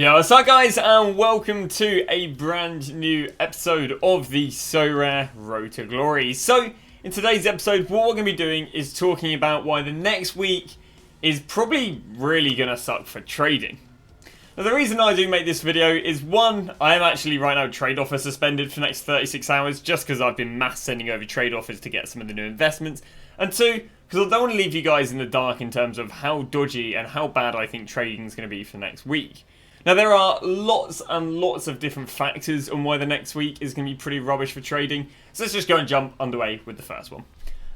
Yo, what's up guys, and welcome to a brand new episode of the SoRare Road to Glory. So, in today's episode, what we're going to be doing is talking about why the next week is probably really going to suck for trading. Now, the reason I do make this video is, one, I am actually right now trade offer suspended for the next 36 hours just because I've been mass sending over trade offers to get some of the new investments. And two, because I don't want to leave you guys in the dark in terms of how dodgy and how bad I think trading is going to be for next week. Now, there are lots and lots of different factors on why the next week is going to be pretty rubbish for trading, so let's just go and jump underway with the first one.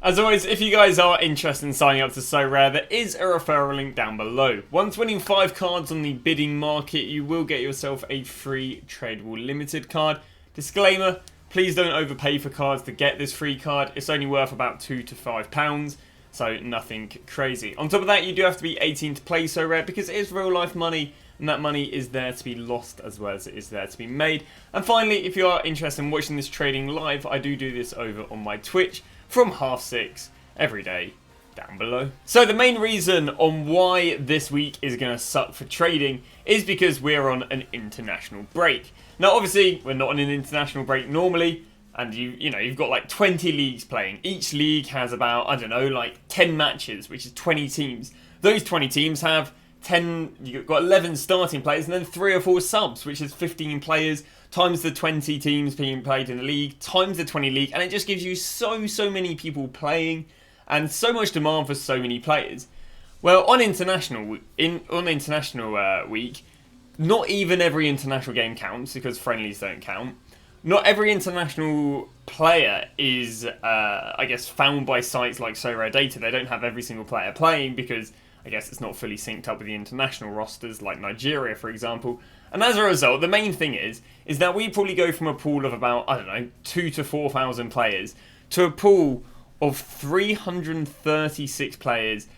As always, if you guys are interested in signing up to SoRare, there is a referral link down below. Once winning 5 cards on the bidding market, you will get yourself a free tradable limited card. Disclaimer, please don't overpay for cards to get this free card. It's only worth about £2 to £5, so nothing crazy. On top of that, you do have to be 18 to play SoRare because it is real life money, and that money is there to be lost as well as it is there to be made. And finally, if you are interested in watching this trading live, I do this over on my Twitch from 6:30 every day down below. So the main reason on why this week is going to suck for trading is because we're on an international break. Now obviously, we're not on an international break normally, and you've got like 20 leagues playing. Each league has about, I don't know, like 10 matches, which is 20 teams. Those 20 teams have you've got 11 starting players and then 3 or 4 subs, which is 15 players times the 20 teams being played in the league times the 20 league, and it just gives you so many people playing and so much demand for so many players. Well, on international week, not even every international game counts because friendlies don't count. Not every international player is, I guess, found by sites like SoRare Data. They don't have every single player playing because I guess it's not fully synced up with the international rosters like Nigeria, for example. And as a result, the main thing is that we probably go from a pool of about, I don't know, 2,000 to 4,000 players to a pool of 336 players,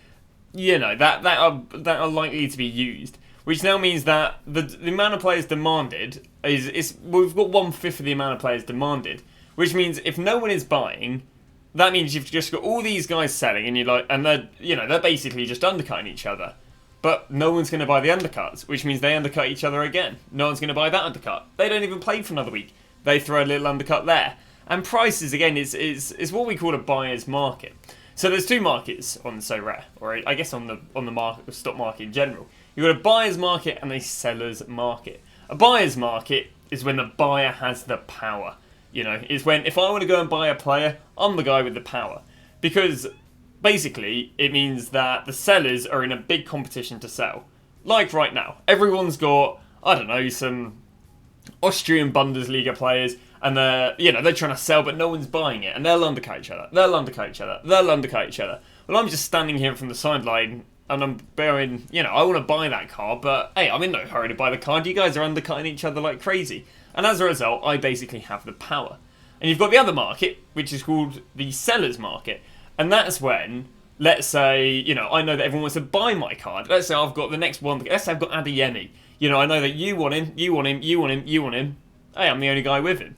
that are likely to be used. Which now means that the amount of players demanded we've got 1/5 of the amount of players demanded. Which means if no one is buying, that means you've just got all these guys selling, and they're basically just undercutting each other. But no one's going to buy the undercuts, which means they undercut each other again. No one's going to buy that undercut. They don't even play for another week. They throw a little undercut there. And prices, again, is what we call a buyer's market. So there's 2 markets on SoRare, or I guess on the stock market in general. You've got a buyer's market and a seller's market. A buyer's market is when the buyer has the power. Is when if I want to go and buy a player, I'm the guy with the power. Because basically, it means that the sellers are in a big competition to sell. Like right now, everyone's got, I don't know, some Austrian Bundesliga players, and they're trying to sell, but no one's buying it, and they'll undercut each other. They'll undercut each other. They'll undercut each other. Well, I'm just standing here from the sideline, and I'm going, I want to buy that card, but hey, I'm in no hurry to buy the card. You guys are undercutting each other like crazy. And as a result, I basically have the power. And you've got the other market, which is called the seller's market. And that's when, let's say, I know that everyone wants to buy my card. Let's say I've got the next one. Let's say I've got Adeyemi. I know that you want him, you want him, you want him, you want him. Hey, I'm the only guy with him.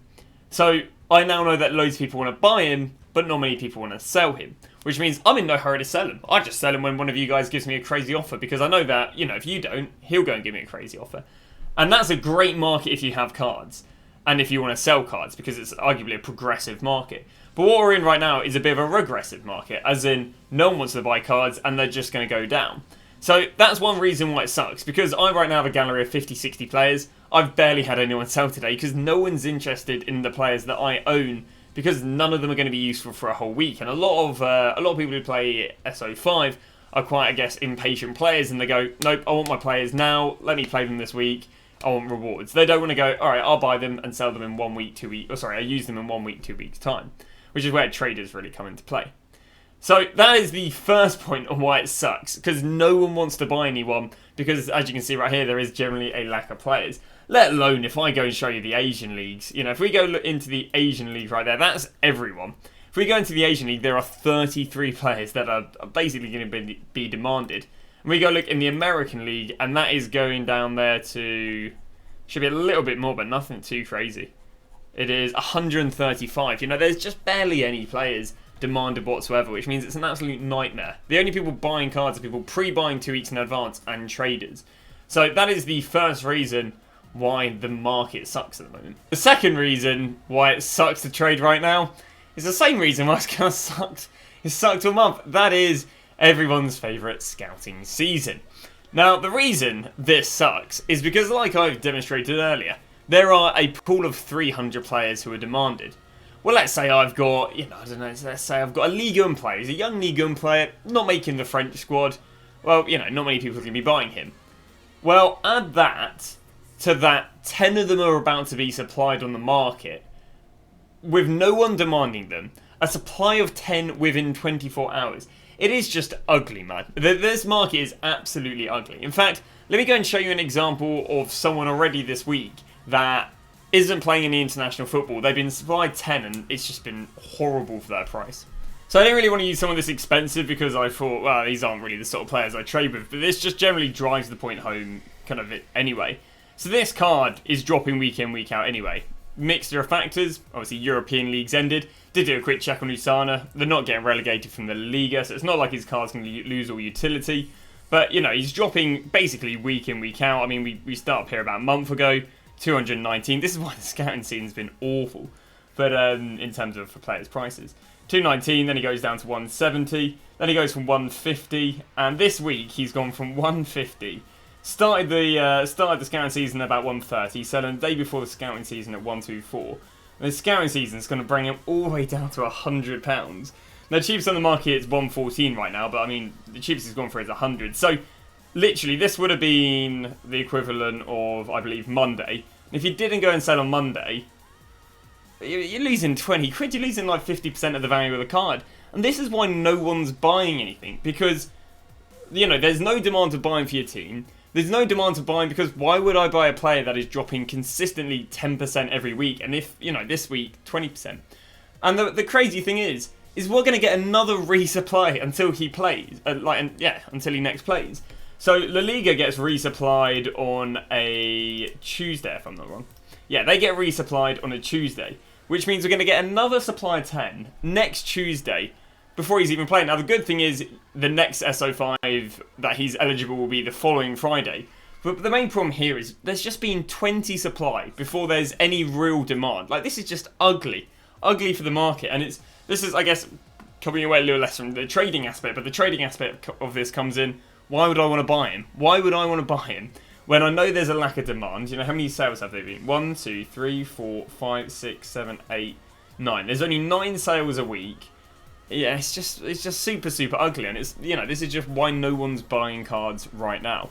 So I now know that loads of people want to buy him, but not many people want to sell him. Which means I'm in no hurry to sell him. I just sell him when one of you guys gives me a crazy offer, because I know that, if you don't, he'll go and give me a crazy offer. And that's a great market if you have cards, and if you want to sell cards, because it's arguably a progressive market. But what we're in right now is a bit of a regressive market, as in no one wants to buy cards and they're just going to go down. So that's one reason why it sucks, because I right now have a gallery of 50, 60 players. I've barely had anyone sell today because no one's interested in the players that I own, because none of them are going to be useful for a whole week. And a lot of people who play SO5 are quite, I guess, impatient players, and they go, nope, I want my players now, let me play them this week, I want rewards. They don't want to go, alright, I'll buy them and sell them in 1 week, 2 weeks, I use them in 1 week, 2 weeks time, which is where traders really come into play. So that is the first point on why it sucks, because no one wants to buy anyone, because as you can see right here, there is generally a lack of players. Let alone if I go and show you the Asian leagues. If we go look into the Asian league right there, that's everyone. If we go into the Asian league, there are 33 players that are basically going to be demanded. And we go look in the American league, and that is going down there to, should be a little bit more, but nothing too crazy. It is 135. There's just barely any players demanded whatsoever, which means it's an absolute nightmare. The only people buying cards are people pre-buying 2 weeks in advance and traders. So that is the first reason why the market sucks at the moment. The second reason why it sucks to trade right now is the same reason why it's kind of sucked. It's sucked all month. That is everyone's favourite scouting season. Now, the reason this sucks is because, like I've demonstrated earlier, there are a pool of 300 players who are demanded. Well, let's say I've got, let's say I've got a Ligue 1 player. He's a young Ligue 1 player, not making the French squad. Well, not many people are going to be buying him. Well, add that to that 10 of them are about to be supplied on the market with no one demanding them. A supply of 10 within 24 hours. It is just ugly, man. This market is absolutely ugly. In fact, let me go and show you an example of someone already this week that isn't playing any international football. They've been supplied 10 and it's just been horrible for their price. So I didn't really want to use someone this expensive because I thought, well, these aren't really the sort of players I trade with. But this just generally drives the point home kind of anyway. So this card is dropping week in, week out anyway. Mixture of factors. Obviously, European leagues ended. Did do a quick check on Usana. They're not getting relegated from the Liga, so it's not like his card's going to lose all utility. But, he's dropping basically week in, week out. I mean, we started up here about a month ago. 219. This is why the scouting season's been awful. But in terms of for players' prices. 219, then he goes down to 170. Then he goes from 150. And this week, he's gone from 150. Started the scouting season at about 130, selling the day before the scouting season at 124. And the scouting season is going to bring him all the way down to £100. Now, cheapest on the market is 114 right now, but I mean, the cheapest he's gone for is 100. So, literally, this would have been the equivalent of, I believe, Monday. And if you didn't go and sell on Monday, you're losing 20 quid. You're losing like 50% of the value of the card. And this is why no one's buying anything, because, there's no demand to buy for your team. There's no demand to buy because why would I buy a player that is dropping consistently 10% every week? And if, this week, 20%. And the crazy thing is we're going to get another resupply until he plays. Until he next plays. So La Liga gets resupplied on a Tuesday, if I'm not wrong. Yeah, they get resupplied on a Tuesday. Which means we're going to get another supply of 10 next Tuesday. Before he's even playing. Now, the good thing is the next SO5 that he's eligible will be the following Friday. But the main problem here is there's just been 20 supply before there's any real demand. Like, this is just ugly. Ugly for the market. And this is, I guess, coming away a little less from the trading aspect. But the trading aspect of this comes in, why would I want to buy him? Why would I want to buy him when I know there's a lack of demand? How many sales have there been? 1, 2, 3, 4, 5, 6, 7, 8, 9. There's only 9 sales a week. Yeah, it's just super, super ugly, and it's this is just why no one's buying cards right now.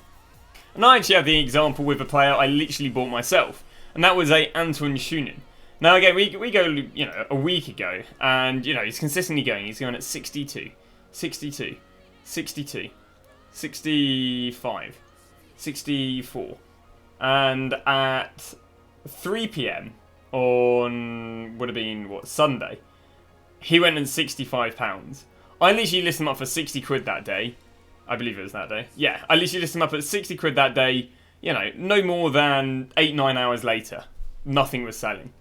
And I actually have the example with a player I literally bought myself, and that was a Antoine Schunen. Now again, we go a week ago, and he's consistently going. He's going at 62, 62, 62, 65, 64, and at 3 PM on would have been Sunday. He went in £65. I literally listed him up for 60 quid that day. I believe it was that day. Yeah, I literally listed him up at 60 quid that day. No more than 8-9 hours later, nothing was selling.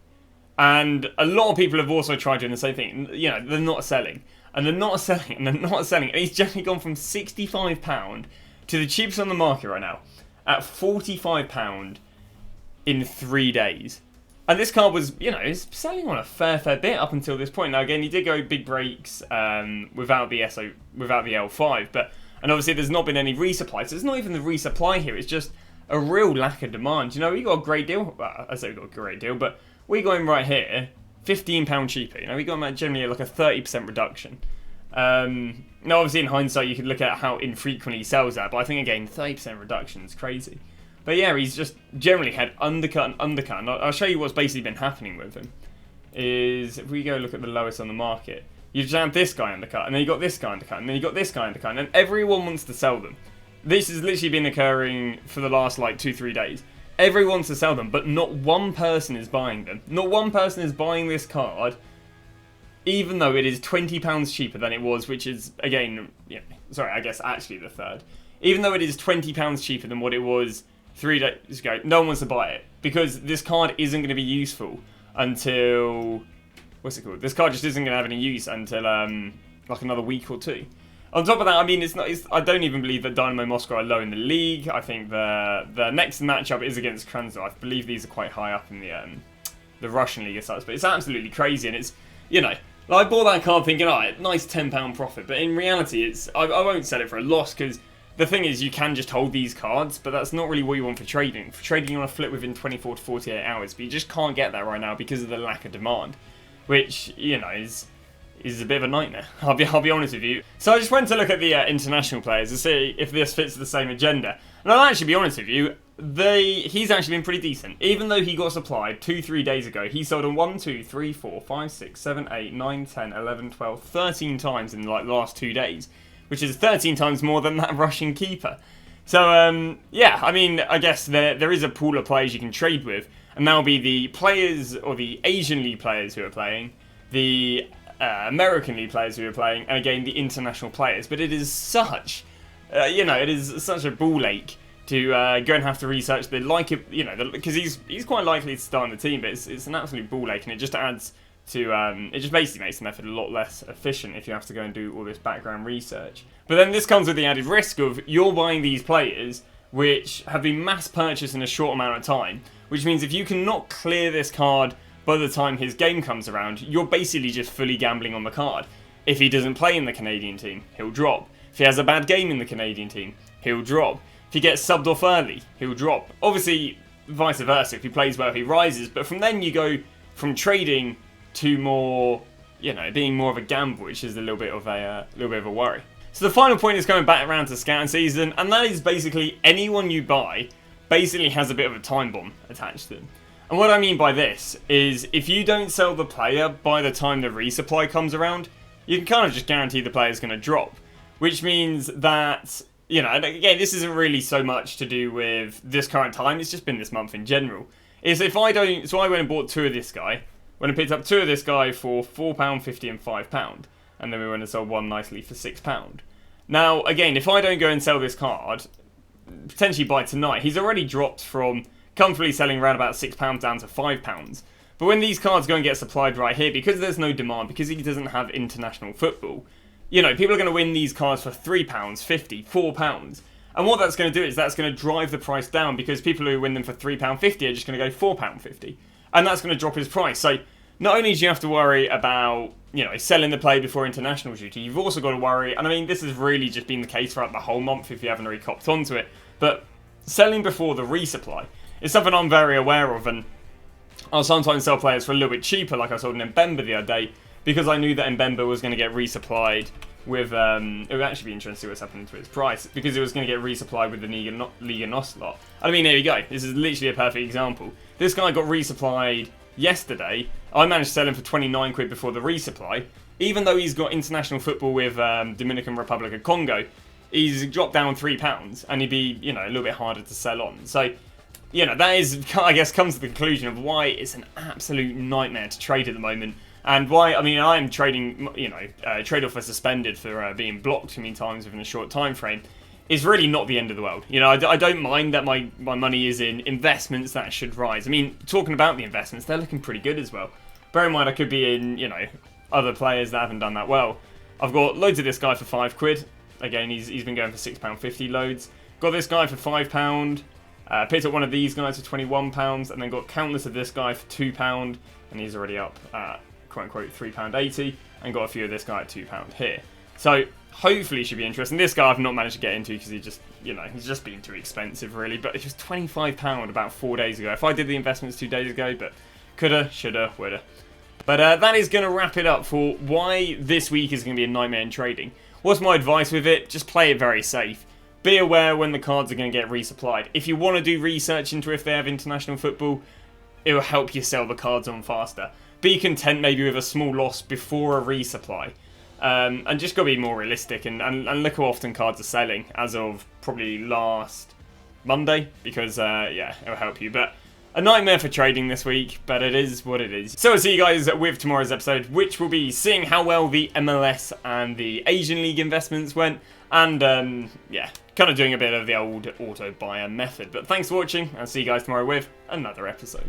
And a lot of people have also tried doing the same thing. They're not selling. And they're not selling. And they're not selling. And he's generally gone from £65 to the cheapest on the market right now at £45 in 3 days. And this card was, is selling on a fair bit up until this point. Now, again, he did go big breaks without the L5, and obviously there's not been any resupply. So it's not even the resupply here. It's just a real lack of demand. We got a great deal. Well, I say we got a great deal, but we got him right here, £15 cheaper. We got him at generally like a 30% reduction. Now, obviously, in hindsight, you could look at how infrequently he sells that, but I think again, 30% reduction is crazy. But yeah, he's just generally had undercut. And I'll show you what's basically been happening with him. Is if we go look at the lowest on the market, you've just had this guy undercut, and then you got this guy undercut, and then you got this guy undercut, and everyone wants to sell them. This has literally been occurring for the last 2-3 days. Everyone wants to sell them, but not one person is buying them. Not one person is buying this card, even though it is £20 cheaper than it was, which is, again, I guess actually the third. Even though it is £20 cheaper than what it was 3 days ago, no one wants to buy it because this card isn't going to be useful until this card just isn't going to have any use until like another week or two. On top of that, I mean, I don't even believe that Dynamo Moscow are low in the league. I think the next matchup is against Krasnodar. I believe these are quite high up in the Russian league as such. But it's absolutely crazy, and it's, you know, like I bought that card thinking, alright, nice £10 profit. But in reality, I won't sell it for a loss, because the thing is, you can just hold these cards, but that's not really what you want for trading. For trading, you want to flip within 24 to 48 hours, but you just can't get that right now because of the lack of demand, which, you know, is a bit of a nightmare. I'll be honest with you. So I just went to look at the international players to see if this fits the same agenda. And I'll actually be honest with you, he's actually been pretty decent. Even though he got supplied 2-3 days ago, he sold on 1, 2, 3, 4, 5, 6, 7, 8, 9, 10, 11, 12, 13 times in like the last 2 days, which is 13 times more than that Russian keeper. So yeah, I mean, I guess there is a pool of players you can trade with, and that'll be the players or the Asian League players who are playing, the American League players who are playing, and again the international players. But it is such, it is such a ball ache to go and have to research because he's quite likely to start in the team. But it's an absolute ball ache, and it just adds to it just basically makes the method a lot less efficient if you have to go and do all this background research. But then this comes with the added risk of you're buying these players which have been mass purchased in a short amount of time, which means if you cannot clear this card by the time his game comes around, you're basically just fully gambling on the card. If he doesn't play in the Canadian team, he'll drop. If he has a bad game in the Canadian team, he'll drop. If he gets subbed off early, he'll drop. Obviously, vice versa. If he plays well, he rises. But from then you go from trading to more, being more of a gamble, which is a little bit of a worry. So the final point is coming back around to scouting season, and that is basically anyone you buy basically has a bit of a time bomb attached to them. And what I mean by this is if you don't sell the player by the time the resupply comes around, you can kind of just guarantee the player's going to drop. Which means that, again, this isn't really so much to do with this current time, it's just been this month in general. So I went and bought 2 of this guy, went and picked up 2 of this guy for £4.50 and £5, and then we went and sold one nicely for £6. Now, again, if I don't go and sell this card, potentially by tonight, he's already dropped from comfortably selling around about £6 down to £5. But when these cards go and get supplied right here, because there's no demand, because he doesn't have international football, people are going to win these cards for £3, £50, £4. And what that's going to do is that's going to drive the price down, because people who win them for £3.50 are just going to go £4.50. And that's going to drop his price. So not only do you have to worry about, selling the play before international duty, you've also got to worry, and I mean, this has really just been the case throughout the whole month if you haven't already copped onto it, but selling before the resupply is something I'm very aware of, and I'll sometimes sell players for a little bit cheaper, like I sold an Mbemba the other day, because I knew that Mbemba was going to get resupplied with, it would actually be interesting to see what's happening to its price, because it was going to get resupplied with the Liga NOS lot. I mean, there you go, this is literally a perfect example. This guy got resupplied yesterday. I managed to sell him for 29 quid before the resupply. Even though he's got international football with Dominican Republic of Congo, he's dropped down £3, and he'd be, a little bit harder to sell on. So, that is, I guess, comes to the conclusion of why it's an absolute nightmare to trade at the moment. And why, I mean, I am trading, trade-off for suspended for being blocked too many times within a short time frame. Is really not the end of the world. I don't mind that my money is in investments that should rise. I mean, talking about the investments, they're looking pretty good as well. Bear in mind, I could be in, other players that haven't done that well. I've got loads of this guy for £5. Again, he's been going for £6.50 loads. Got this guy for £5. Picked up one of these guys for £21, and then got countless of this guy for £2, and he's already up at quote-unquote £3.80, and got a few of this guy at £2 here. So hopefully it should be interesting. This guy I've not managed to get into because he's just been too expensive really, but it was £25 about 4 days ago. If I did the investments 2 days ago, but coulda, shoulda, woulda. But that is going to wrap it up for why this week is going to be a nightmare in trading. What's my advice with it? Just play it very safe. Be aware when the cards are going to get resupplied. If you want to do research into if they have international football, it will help you sell the cards on faster. Be content maybe with a small loss before a resupply. And just got to be more realistic and look how often cards are selling as of probably last Monday, because yeah, it'll help you. But a nightmare for trading this week, but it is what it is. So I'll see you guys with tomorrow's episode, which will be seeing how well the MLS and the Asian League investments went, and yeah, kind of doing a bit of the old auto buyer method. But thanks for watching, and see you guys tomorrow with another episode.